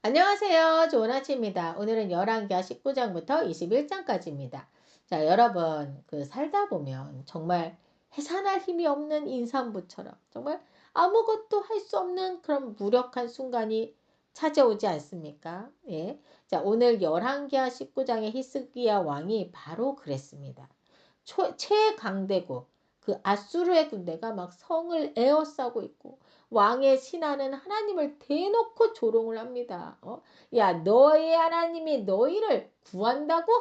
안녕하세요. 좋은 아침입니다. 오늘은 열왕기하 19장부터 21장까지입니다. 자, 여러분, 살다 보면 정말 해산할 힘이 없는 임산부처럼 정말 아무것도 할 수 없는 그런 무력한 순간이 찾아오지 않습니까? 예. 자, 오늘 열왕기하 19장의 히스기야 왕이 바로 그랬습니다. 최강대국 아수르의 군대가 막 성을 에워싸고 있고 왕의 신하는 하나님을 대놓고 조롱을 합니다. 야, 너의 하나님이 너희를 구한다고?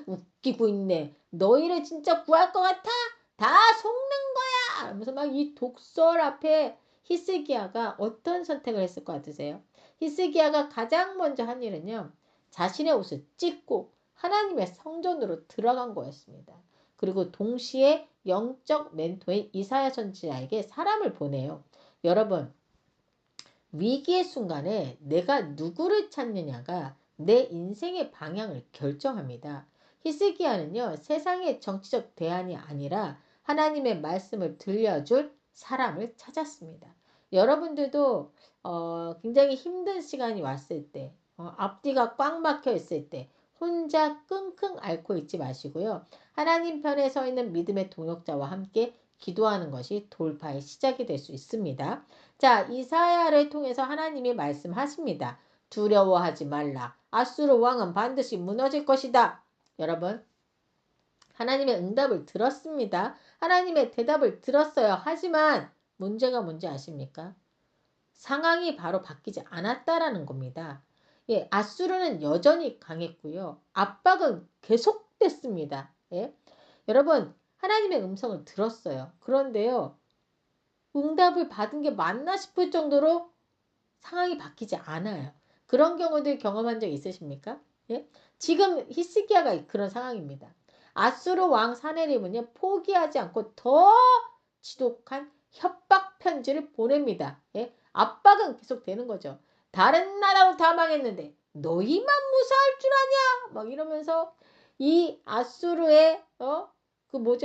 웃기고 있네. 너희를 진짜 구할 것 같아? 다 속는 거야! 하면서 막 이 독설 앞에 히스기야가 어떤 선택을 했을 것 같으세요? 히스기야가 가장 먼저 한 일은요. 자신의 옷을 찢고 하나님의 성전으로 들어간 거였습니다. 그리고 동시에 영적 멘토인 이사야 선지자에게 사람을 보내요. 여러분, 위기의 순간에 내가 누구를 찾느냐가 내 인생의 방향을 결정합니다. 히스기야는요, 세상의 정치적 대안이 아니라 하나님의 말씀을 들려줄 사람을 찾았습니다. 여러분들도 굉장히 힘든 시간이 왔을 때, 앞뒤가 꽉 막혀 있을 때, 혼자 끙끙 앓고 있지 마시고요. 하나님 편에 서 있는 믿음의 동역자와 함께 기도하는 것이 돌파의 시작이 될 수 있습니다. 자, 이사야를 통해서 하나님이 말씀하십니다. 두려워하지 말라. 아수르 왕은 반드시 무너질 것이다. 여러분, 하나님의 응답을 들었습니다. 하나님의 대답을 들었어요. 하지만 문제가 뭔지 아십니까? 상황이 바로 바뀌지 않았다라는 겁니다. 예, 아수르는 여전히 강했고요. 압박은 계속됐습니다. 예? 여러분, 하나님의 음성을 들었어요. 그런데요, 응답을 받은 게 맞나 싶을 정도로 상황이 바뀌지 않아요. 그런 경우들 경험한 적 있으십니까? 예? 지금 히스기야가 그런 상황입니다. 아수르 왕 사네립은요, 포기하지 않고 더 지독한 협박 편지를 보냅니다. 예? 압박은 계속되는 거죠. 다른 나라로 다 망했는데 너희만 무사할 줄 아냐? 막 이러면서 이 아수르의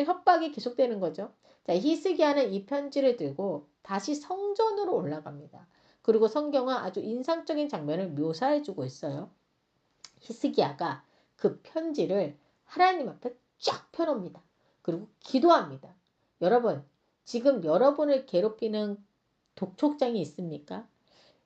협박이 계속되는 거죠. 자, 히스기야는 이 편지를 들고 다시 성전으로 올라갑니다. 그리고 성경은 아주 인상적인 장면을 묘사해주고 있어요. 히스기야가 그 편지를 하나님 앞에 쫙 펴놓습니다. 그리고 기도합니다. 여러분, 지금 여러분을 괴롭히는 독촉장이 있습니까?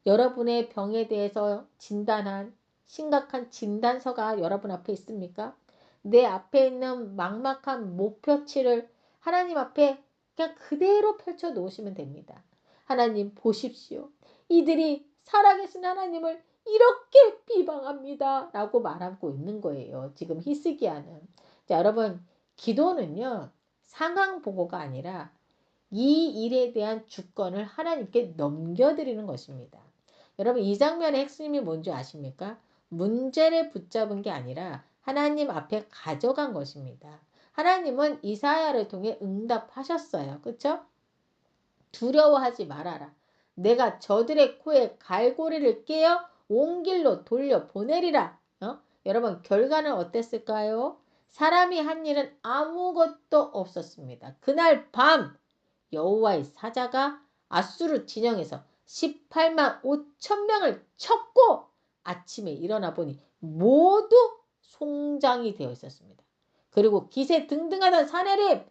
여러분의 병에 대해서 진단한 심각한 진단서가 여러분 앞에 있습니까? 내 앞에 있는 막막한 목표치를 하나님 앞에 그냥 그대로 펼쳐 놓으시면 됩니다. 하나님 보십시오. 이들이 살아계신 하나님을 이렇게 비방합니다. 라고 말하고 있는 거예요. 지금 히스기야는. 자, 여러분, 기도는요, 상황 보고가 아니라 이 일에 대한 주권을 하나님께 넘겨드리는 것입니다. 여러분, 이 장면의 핵심이 뭔지 아십니까? 문제를 붙잡은 게 아니라 하나님 앞에 가져간 것입니다. 하나님은 이사야를 통해 응답하셨어요. 그렇죠? 두려워하지 말아라. 내가 저들의 코에 갈고리를 깨어 온 길로 돌려 보내리라. 여러분, 결과는 어땠을까요? 사람이 한 일은 아무것도 없었습니다. 그날 밤 여호와의 사자가 아수르 진영에서 18만 5천 명을 쳤고 아침에 일어나 보니 모두 송장이 되어 있었습니다. 그리고 기세 등등하던 사내립,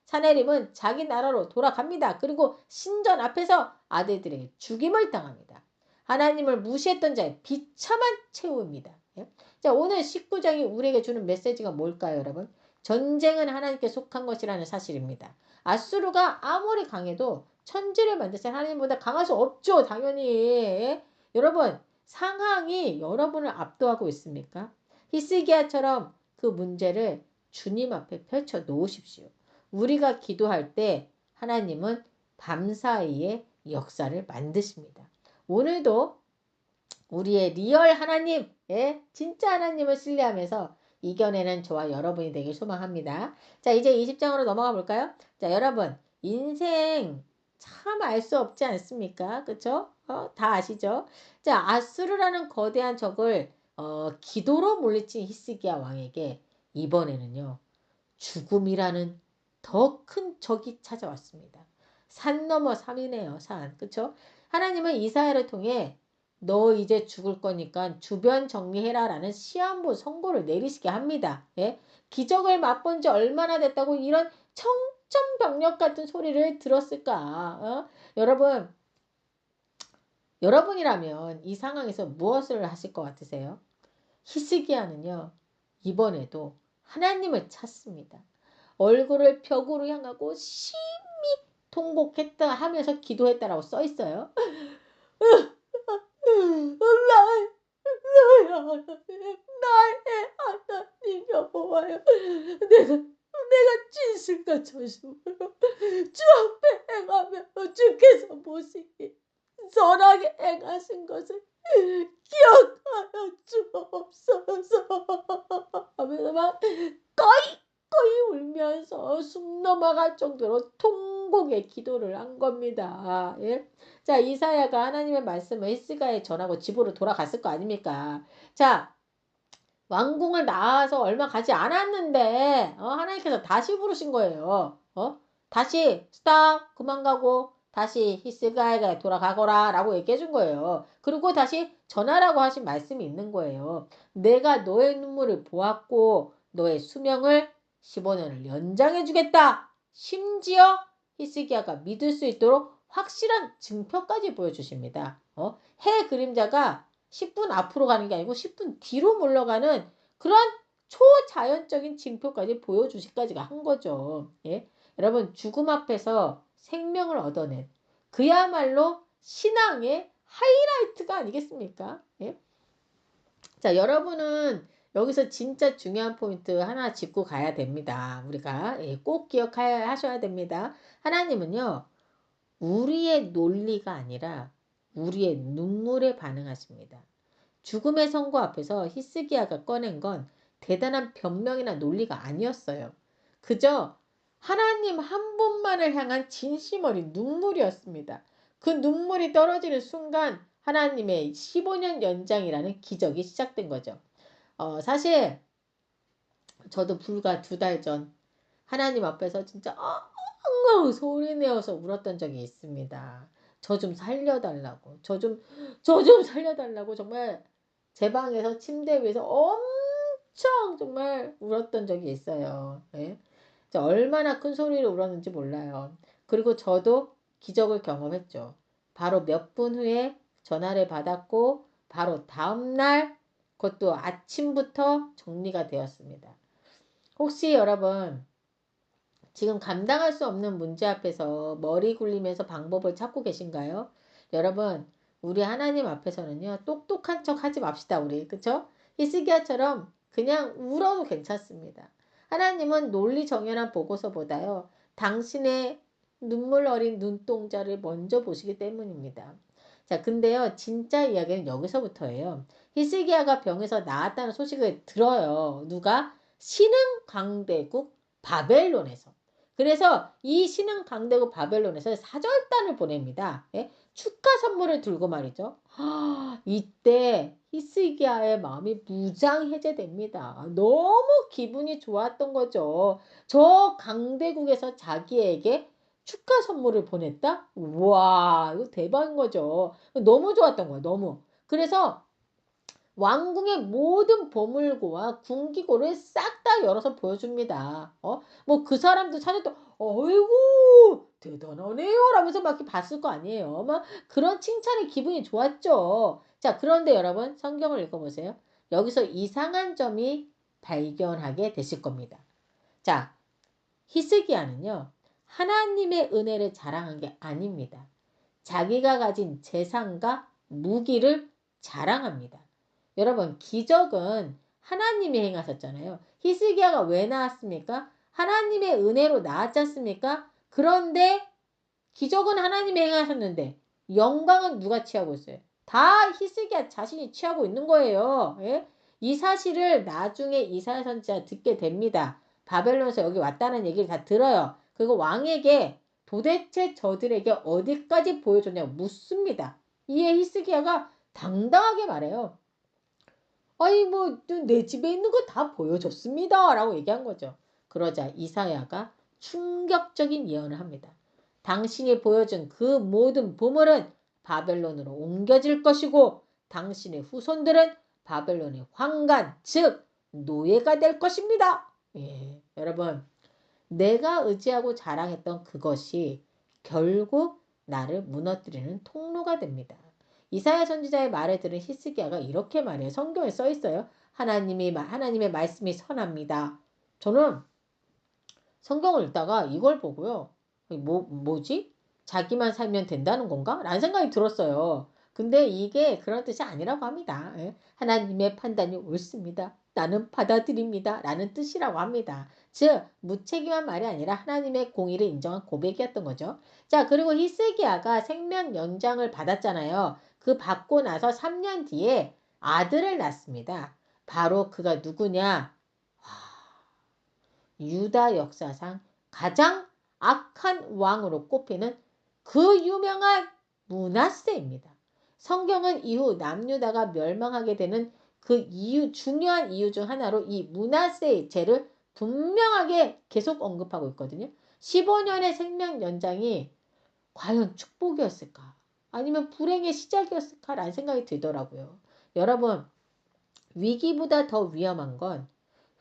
사내립은 자기 나라로 돌아갑니다. 그리고 신전 앞에서 아들들에게 죽임을 당합니다. 하나님을 무시했던 자의 비참한 최후입니다. 자, 오늘 19장이 우리에게 주는 메시지가 뭘까요, 여러분? 전쟁은 하나님께 속한 것이라는 사실입니다. 아수르가 아무리 강해도 천지를 만드신 하나님보다 강할 수 없죠. 당연히. 여러분, 상황이 여러분을 압도하고 있습니까? 히스기야처럼 그 문제를 주님 앞에 펼쳐 놓으십시오. 우리가 기도할 때 하나님은 밤사이에 역사를 만드십니다. 오늘도 우리의 리얼 하나님, 진짜 하나님을 신뢰하면서 이겨내는 저와 여러분이 되길 소망합니다. 자, 이제 20장으로 넘어가 볼까요? 자, 여러분, 인생 참 알 수 없지 않습니까? 그쵸? 다 아시죠? 자, 아수르라는 거대한 적을 기도로 물리친 히스기야 왕에게 이번에는요, 죽음이라는 더 큰 적이 찾아왔습니다. 산 넘어 산이네요, 산. 그쵸? 하나님은 이사야를 통해 너 이제 죽을 거니까 주변 정리해라라는 시한부 선고를 내리시게 합니다. 예? 기적을 맛본 지 얼마나 됐다고 이런 청천벽력 같은 소리를 들었을까? 여러분, 여러분이라면 이 상황에서 무엇을 하실 것 같으세요? 히스기야는요, 이번에도 하나님을 찾습니다. 얼굴을 벽으로 향하고 심히 통곡했다 하면서 기도했다라고 써 있어요. 나의 하나님 여호와여, 내가 진실과 저심으로 주 앞에 행하며 주께서 보시기 선하게 행하신 것을 기억하여 주옵소서 하면서 막 거의 울면서 숨 넘어갈 정도로 통곡의 기도를 한 겁니다. 예? 자, 이사야가 하나님의 말씀을 히스기야에 전하고 집으로 돌아갔을 거 아닙니까? 자, 왕궁을 나와서 얼마 가지 않았는데 하나님께서 다시 부르신 거예요. 다시 스탑 그만 가고 다시 히스기야에게 돌아가거라 라고 얘기해 준 거예요. 그리고 다시 전하라고 하신 말씀이 있는 거예요. 내가 너의 눈물을 보았고 너의 수명을 15년을 연장해 주겠다. 심지어 히스기야가 믿을 수 있도록 확실한 증표까지 보여주십니다. 해 그림자가 10분 앞으로 가는 게 아니고 10분 뒤로 물러가는 그런 초자연적인 징표까지 보여주시까지가 한 거죠. 예? 여러분 죽음 앞에서 생명을 얻어낸 그야말로 신앙의 하이라이트가 아니겠습니까? 예? 자, 여러분은 여기서 진짜 중요한 포인트 하나 짚고 가야 됩니다. 우리가 꼭 기억하셔야 됩니다. 하나님은요, 우리의 논리가 아니라 우리의 눈물에 반응하십니다. 죽음의 선고 앞에서 히스기야가 꺼낸 건 대단한 변명이나 논리가 아니었어요. 그저 하나님 한 분만을 향한 진심 어린 눈물이었습니다. 그 눈물이 떨어지는 순간 하나님의 15년 연장이라는 기적이 시작된 거죠. 사실 저도 불과 2달 전 하나님 앞에서 진짜 소리 내어서 울었던 적이 있습니다. 저 좀 살려달라고. 저 좀 살려달라고 정말 제 방에서 침대 위에서 엄청 정말 울었던 적이 있어요. 예? 얼마나 큰 소리로 울었는지 몰라요. 그리고 저도 기적을 경험했죠. 바로 몇 분 후에 전화를 받았고 바로 다음날 그것도 아침부터 정리가 되었습니다. 혹시 여러분 지금 감당할 수 없는 문제 앞에서 머리 굴리면서 방법을 찾고 계신가요? 여러분, 우리 하나님 앞에서는요, 똑똑한 척 하지 맙시다, 우리. 그쵸? 히스기야처럼 그냥 울어도 괜찮습니다. 하나님은 논리 정연한 보고서보다요, 당신의 눈물 어린 눈동자를 먼저 보시기 때문입니다. 자, 근데요, 진짜 이야기는 여기서부터예요. 히스기야가 병에서 나았다는 소식을 들어요. 누가? 신흥 강대국 바벨론에서. 그래서 이 신흥 강대국 바벨론에서 사절단을 보냅니다. 예? 축하 선물을 들고 말이죠. 이때 히스기야의 마음이 무장해제됩니다. 너무 기분이 좋았던 거죠. 저 강대국에서 자기에게 축하 선물을 보냈다? 와, 이거 대박인 거죠. 너무 좋았던 거예요. 너무. 그래서 왕궁의 모든 보물고와 군기고를 싹 다 열어서 보여줍니다. 뭐 그 사람도 찾았던 어이구 대단하네요 라면서 막 이렇게 봤을 거 아니에요. 막 그런 칭찬에 기분이 좋았죠. 자, 그런데 여러분 성경을 읽어보세요. 여기서 이상한 점이 발견하게 되실 겁니다. 자, 히스기야는요. 하나님의 은혜를 자랑한 게 아닙니다. 자기가 가진 재산과 무기를 자랑합니다. 여러분, 기적은 하나님이 행하셨잖아요. 히스기야가 왜 나왔습니까? 하나님의 은혜로 나왔지 않습니까? 그런데 기적은 하나님이 행하셨는데 영광은 누가 취하고 있어요? 다 히스기야 자신이 취하고 있는 거예요. 예? 이 사실을 나중에 이사야 선지자 듣게 됩니다. 바벨론에서 여기 왔다는 얘기를 다 들어요. 그리고 왕에게 도대체 저들에게 어디까지 보여줬냐고 묻습니다. 이에 히스기야가 당당하게 말해요. 아니 뭐 내 집에 있는 거 다 보여줬습니다 라고 얘기한 거죠. 그러자 이사야가 충격적인 예언을 합니다. 당신이 보여준 그 모든 보물은 바벨론으로 옮겨질 것이고 당신의 후손들은 바벨론의 황관, 즉 노예가 될 것입니다. 예, 여러분, 내가 의지하고 자랑했던 그것이 결국 나를 무너뜨리는 통로가 됩니다. 이사야 선지자의 말을 들은 히스기야가 이렇게 말해요. 성경에 써 있어요. 하나님의 말씀이 선합니다. 저는 성경을 읽다가 이걸 보고요. 뭐지? 자기만 살면 된다는 건가? 라는 생각이 들었어요. 근데 이게 그런 뜻이 아니라고 합니다. 예? 하나님의 판단이 옳습니다. 나는 받아들입니다. 라는 뜻이라고 합니다. 즉 무책임한 말이 아니라 하나님의 공의를 인정한 고백이었던 거죠. 자, 그리고 히스기야가 생명 연장을 받았잖아요. 그 받고 나서 3년 뒤에 아들을 낳습니다. 바로 그가 누구냐? 유다 역사상 가장 악한 왕으로 꼽히는 그 유명한 므낫세입니다. 성경은 이후 남유다가 멸망하게 되는 그 중요한 이유 중 하나로 이 므낫세의 죄를 분명하게 계속 언급하고 있거든요. 15년의 생명 연장이 과연 축복이었을까? 아니면 불행의 시작이었을까라는 생각이 들더라고요. 여러분, 위기보다 더 위험한 건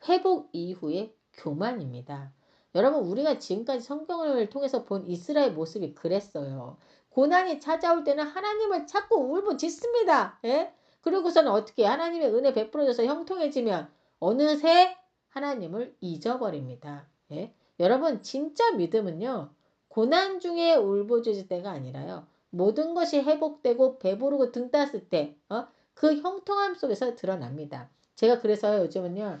회복 이후의 교만입니다. 여러분, 우리가 지금까지 성경을 통해서 본 이스라엘 모습이 그랬어요. 고난이 찾아올 때는 하나님을 자꾸 울부짖습니다. 예? 그리고서는 어떻게 하나님의 은혜 베풀어져서 형통해지면 어느새 하나님을 잊어버립니다. 예? 여러분, 진짜 믿음은요, 고난 중에 울부짖을 때가 아니라요, 모든 것이 회복되고 배부르고 등 땄을 때, 그 형통함 속에서 드러납니다. 제가 그래서 요즘은요,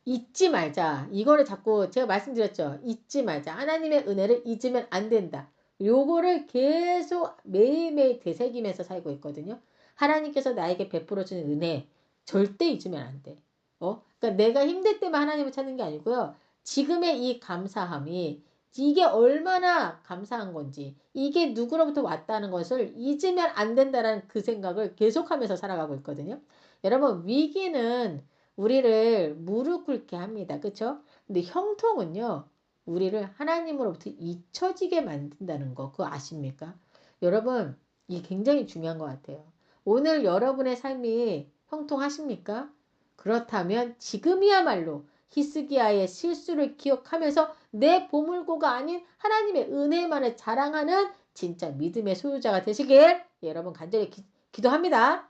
잊지 말자. 이거를 자꾸 제가 말씀드렸죠. 잊지 말자. 하나님의 은혜를 잊으면 안 된다. 요거를 계속 매일매일 되새기면서 살고 있거든요. 하나님께서 나에게 베풀어 주는 은혜 절대 잊으면 안 돼. 그러니까 내가 힘들 때만 하나님을 찾는 게 아니고요. 지금의 이 감사함이 이게 얼마나 감사한 건지, 이게 누구로부터 왔다는 것을 잊으면 안 된다라는 그 생각을 계속하면서 살아가고 있거든요. 여러분, 위기는 우리를 무릎 꿇게 합니다. 그쵸? 근데 형통은요, 우리를 하나님으로부터 잊혀지게 만든다는 거, 그거 아십니까? 여러분, 이게 굉장히 중요한 것 같아요. 오늘 여러분의 삶이 형통하십니까? 그렇다면 지금이야말로 히스기야의 실수를 기억하면서 내 보물고가 아닌 하나님의 은혜만을 자랑하는 진짜 믿음의 소유자가 되시길 여러분 간절히 기도합니다.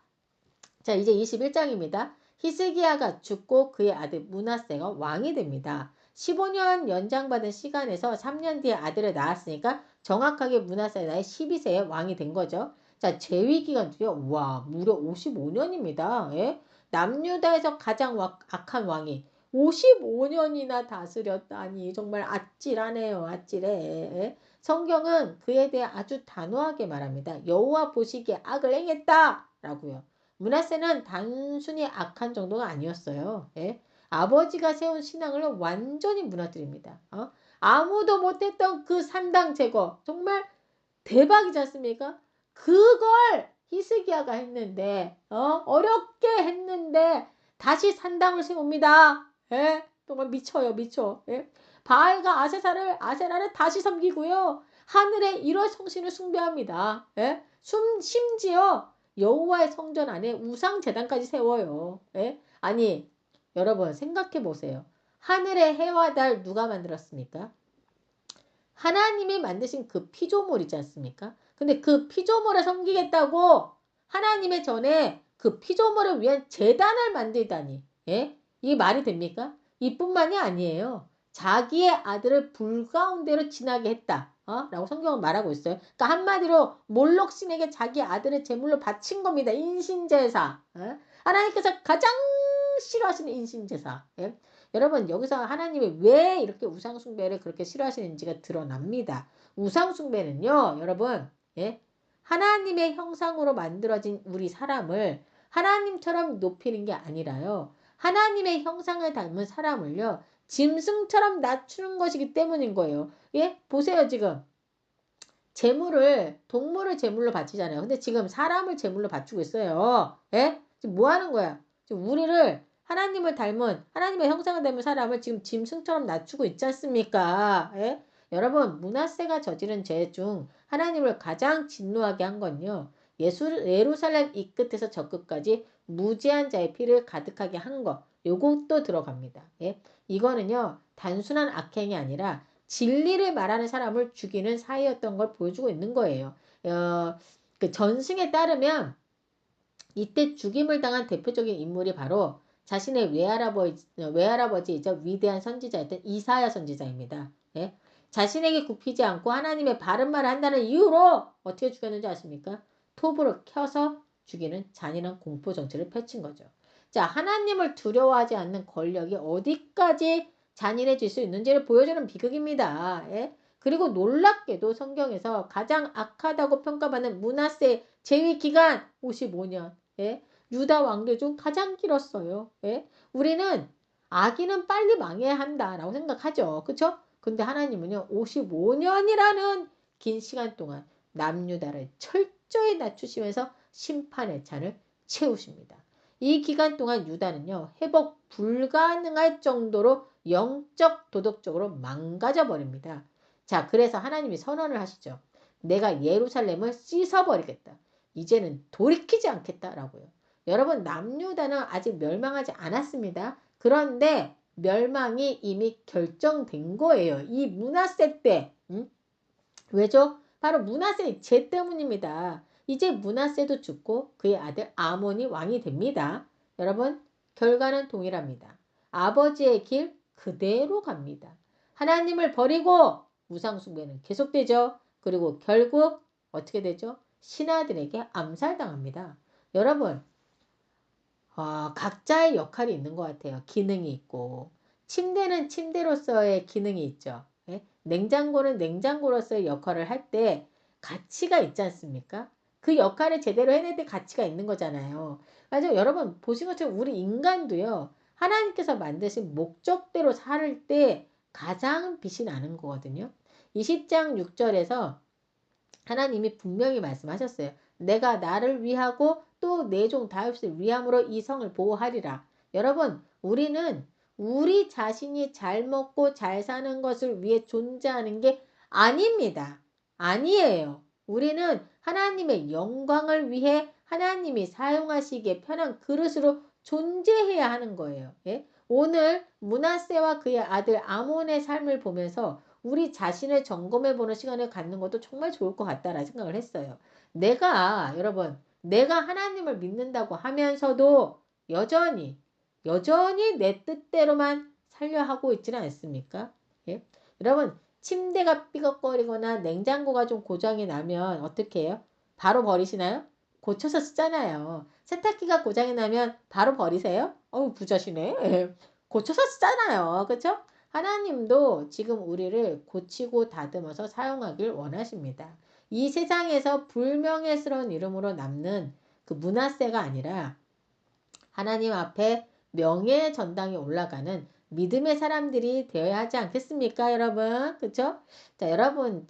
자, 이제 21장입니다. 히스기야가 죽고 그의 아들 므낫세가 왕이 됩니다. 15년 연장받은 시간에서 3년 뒤에 아들을 낳았으니까 정확하게 므낫세가 나이 12세에 왕이 된 거죠. 자, 재위 기간도요. 와, 무려 55년입니다. 예? 남유다에서 가장 악한 왕이 55년이나 다스렸다니 정말 아찔하네요. 아찔해. 예? 성경은 그에 대해 아주 단호하게 말합니다. 여호와 보시기에 악을 행했다라고요. 므낫세는 단순히 악한 정도가 아니었어요. 예? 아버지가 세운 신앙을 완전히 무너뜨립니다. 아무도 못했던 그 산당 제거 정말 대박이지 않습니까? 그걸 히스기야가 했는데 어렵게 했는데 다시 산당을 세웁니다. 예? 정말 미쳐요. 미쳐. 예? 바알과 아세라를 다시 섬기고요. 하늘의 일월 성신을 숭배합니다. 예? 심지어 여호와의 성전 안에 우상 제단까지 세워요. 예? 아니, 여러분 생각해 보세요. 하늘의 해와 달 누가 만들었습니까? 하나님이 만드신 그 피조물이지 않습니까? 근데 그 피조물을 섬기겠다고 하나님의 전에 그 피조물을 위한 제단을 만들다니. 예? 이게 말이 됩니까? 이뿐만이 아니에요. 자기의 아들을 불 가운데로 지나게 했다. 라고 성경은 말하고 있어요. 그러니까 한마디로 몰록신에게 자기 아들을 제물로 바친 겁니다. 인신제사. 하나님께서 가장 싫어하시는 인신제사. 예? 여러분, 여기서 하나님이 왜 이렇게 우상숭배를 그렇게 싫어하시는지가 드러납니다. 우상숭배는요, 여러분, 예? 하나님의 형상으로 만들어진 우리 사람을 하나님처럼 높이는 게 아니라요, 하나님의 형상을 닮은 사람을요, 짐승처럼 낮추는 것이기 때문인 거예요. 예? 보세요, 지금. 동물을 제물로 바치잖아요. 근데 지금 사람을 제물로 바치고 있어요. 예? 지금 뭐 하는 거야? 지금 우리를 하나님을 닮은, 하나님의 형상을 닮은 사람을 지금 짐승처럼 낮추고 있지 않습니까? 예? 여러분, 므낫세가 저지른 죄 중 하나님을 가장 진노하게 한 건요, 예루살렘 이 끝에서 저 끝까지 무지한 자의 피를 가득하게 한 거. 요것도 들어갑니다. 예? 이거는요. 단순한 악행이 아니라 진리를 말하는 사람을 죽이는 사이였던 걸 보여주고 있는 거예요. 그 전승에 따르면 이때 죽임을 당한 대표적인 인물이 바로 자신의 외할아버지이자 위대한 선지자였던 이사야 선지자입니다. 예? 자신에게 굽히지 않고 하나님의 바른 말을 한다는 이유로 어떻게 죽였는지 아십니까? 톱으로 켜서 죽이는 잔인한 공포 정치를 펼친 거죠. 자, 하나님을 두려워하지 않는 권력이 어디까지 잔인해질 수 있는지를 보여주는 비극입니다. 예? 그리고 놀랍게도 성경에서 가장 악하다고 평가받는 므낫세 제위 기간 55년. 예? 유다 왕들 중 가장 길었어요. 예? 우리는 악인은 빨리 망해야 한다라고 생각하죠. 그쵸? 근데 하나님은요, 55년이라는 긴 시간 동안 남유다를 철저히 낮추시면서 심판의 잔을 채우십니다. 이 기간 동안 유다는요, 회복 불가능할 정도로 영적, 도덕적으로 망가져 버립니다. 자, 그래서 하나님이 선언을 하시죠. 내가 예루살렘을 씻어버리겠다. 이제는 돌이키지 않겠다라고요. 여러분, 남유다는 아직 멸망하지 않았습니다. 그런데 멸망이 이미 결정된 거예요. 이 므낫세 때. 왜죠? 바로 므낫세의 죄 때문입니다. 이제 므낫세도 죽고 그의 아들 아몬이 왕이 됩니다. 여러분, 결과는 동일합니다. 아버지의 길 그대로 갑니다. 하나님을 버리고 우상숭배는 계속되죠. 그리고 결국 어떻게 되죠? 신하들에게 암살당합니다. 여러분, 각자의 역할이 있는 것 같아요. 기능이 있고. 침대는 침대로서의 기능이 있죠. 예? 냉장고는 냉장고로서의 역할을 할 때 가치가 있지 않습니까? 그 역할을 제대로 해낼 때 가치가 있는 거잖아요. 맞아요. 여러분, 보신 것처럼 우리 인간도요. 하나님께서 만드신 목적대로 살 때 가장 빛이 나는 거거든요. 20장 6절에서 하나님이 분명히 말씀하셨어요. 내가 나를 위하고 또 내 종 다윗을 위함으로 이 성을 보호하리라. 여러분, 우리는 우리 자신이 잘 먹고 잘 사는 것을 위해 존재하는 게 아닙니다. 아니에요. 우리는 하나님의 영광을 위해 하나님이 사용하시기에 편한 그릇으로 존재해야 하는 거예요. 예? 오늘 므낫세와 그의 아들 아몬의 삶을 보면서 우리 자신을 점검해보는 시간을 갖는 것도 정말 좋을 것 같다라는 생각을 했어요. 여러분, 내가 하나님을 믿는다고 하면서도 여전히 내 뜻대로만 살려 하고 있지는 않습니까? 예? 여러분, 침대가 삐걱거리거나 냉장고가 좀 고장이 나면 어떻게 해요? 바로 버리시나요? 고쳐서 쓰잖아요. 세탁기가 고장이 나면 바로 버리세요? 어우, 부자시네. 예. 고쳐서 쓰잖아요. 그렇죠? 하나님도 지금 우리를 고치고 다듬어서 사용하길 원하십니다. 이 세상에서 불명예스러운 이름으로 남는 그 므낫세가 아니라 하나님 앞에 명예의 전당에 올라가는 믿음의 사람들이 되어야 하지 않겠습니까, 여러분? 그렇죠? 자, 여러분은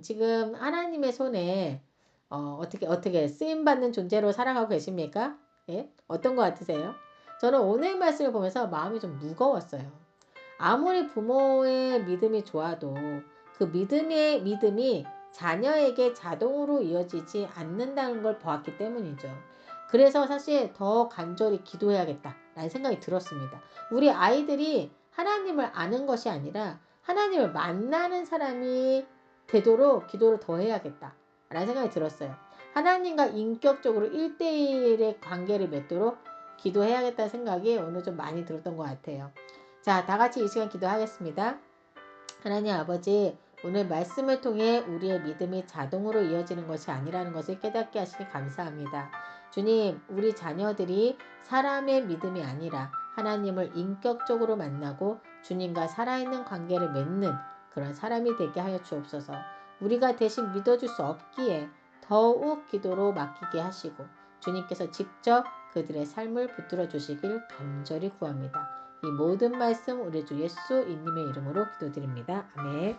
지금 하나님의 손에 어떻게 쓰임 받는 존재로 살아가고 계십니까? 예? 어떤 것 같으세요? 저는 오늘 말씀을 보면서 마음이 좀 무거웠어요. 아무리 부모의 믿음이 좋아도 그 믿음이 자녀에게 자동으로 이어지지 않는다는 걸 보았기 때문이죠. 그래서 사실 더 간절히 기도해야겠다라는 생각이 들었습니다. 우리 아이들이 하나님을 아는 것이 아니라 하나님을 만나는 사람이 되도록 기도를 더 해야겠다라는 생각이 들었어요. 하나님과 인격적으로 1대1의 관계를 맺도록 기도해야겠다는 생각이 오늘 좀 많이 들었던 것 같아요. 자, 다 같이 이 시간 기도하겠습니다. 하나님 아버지, 오늘 말씀을 통해 우리의 믿음이 자동으로 이어지는 것이 아니라는 것을 깨닫게 하시니 감사합니다. 주님, 우리 자녀들이 사람의 믿음이 아니라 하나님을 인격적으로 만나고 주님과 살아있는 관계를 맺는 그런 사람이 되게 하여 주옵소서. 우리가 대신 믿어줄 수 없기에 더욱 기도로 맡기게 하시고 주님께서 직접 그들의 삶을 붙들어 주시길 간절히 구합니다. 이 모든 말씀 우리 주 예수 이님의 이름으로 기도드립니다. 아멘.